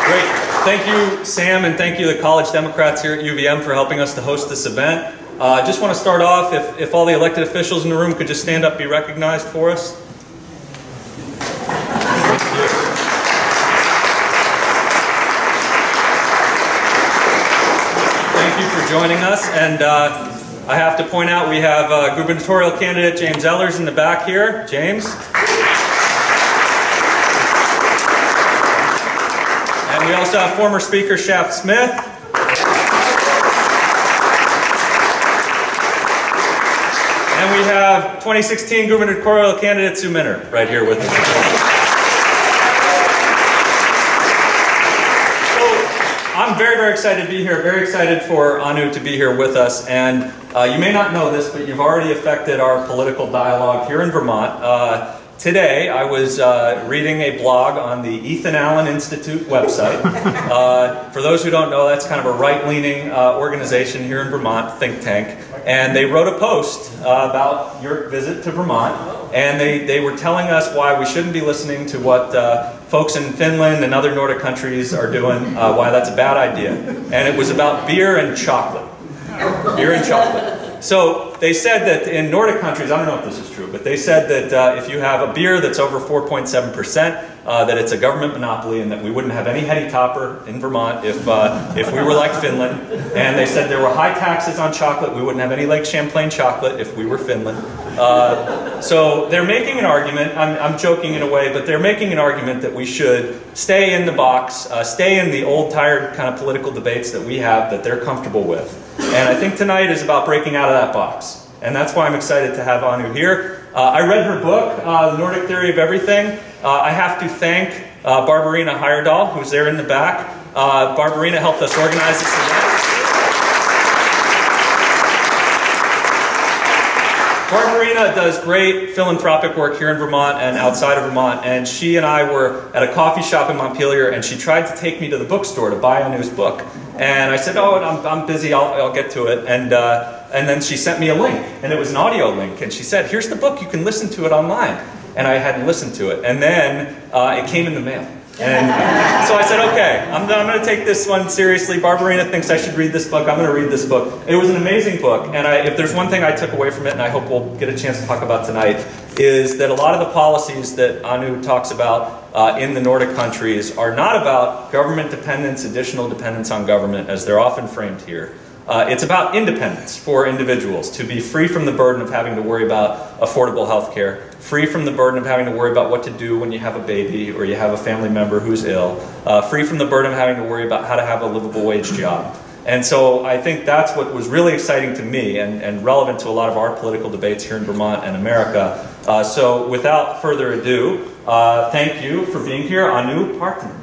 Great. Thank you, Sam, and thank you, the College Democrats here at UVM, for helping us to host this event. I just want to start off, if all the elected officials in the room could just stand up and be recognized for us. Thank you for joining us. And I have to point out we have gubernatorial candidate James Ellers in the back here. James. And we also have former Speaker Shaft Smith. And we have 2016 gubernatorial candidate Sue Minner right here with us. I'm very, very excited to be here, very excited for Anu to be here with us. And you may not know this, but you've already affected our political dialogue here in Vermont. Today, I was reading a blog on the Ethan Allen Institute website. For those who don't know, that's kind of a right-leaning organization here in Vermont, think tank. And they wrote a post about your visit to Vermont. And they were telling us why we shouldn't be listening to what folks in Finland and other Nordic countries are doing, why that's a bad idea. And it was about beer and chocolate. Beer and chocolate. So they said that in Nordic countries, I don't know if this is true, but they said that if you have a beer that's over 4.7%, that it's a government monopoly and that we wouldn't have any heady topper in Vermont if we were like Finland. And they said there were high taxes on chocolate. We wouldn't have any Lake Champlain chocolate if we were Finland. So they're making an argument, I'm joking in a way, but they're making an argument that we should stay in the box, stay in the old tired kind of political debates that we have that they're comfortable with. And I think tonight is about breaking out of that box. And that's why I'm excited to have Anu here. I read her book, The Nordic Theory of Everything. I have to thank Barbarina Heyerdahl, who's there in the back. Barbarina helped us organize this event. Barbarina does great philanthropic work here in Vermont and outside of Vermont, and she and I were at a coffee shop in Montpelier, and she tried to take me to the bookstore to buy Anu's book. And I said, oh, I'm busy, I'll get to it. And then she sent me a link, and it was an audio link, and she said, here's the book, you can listen to it online. And I hadn't listened to it. And then it came in the mail. And so I said, okay, I'm going to take this one seriously. Barbarina thinks I should read this book. I'm going to read this book. It was an amazing book. And if there's one thing I took away from it, and I hope we'll get a chance to talk about tonight, is that a lot of the policies that Anu talks about in the Nordic countries are not about government dependence, additional dependence on government, as they're often framed here. It's about independence for individuals, to be free from the burden of having to worry about affordable health care, free from the burden of having to worry about what to do when you have a baby or you have a family member who's ill, free from the burden of having to worry about how to have a livable wage job. And so I think that's what was really exciting to me and relevant to a lot of our political debates here in Vermont and America. So without further ado, thank you for being here, Anu Partanen.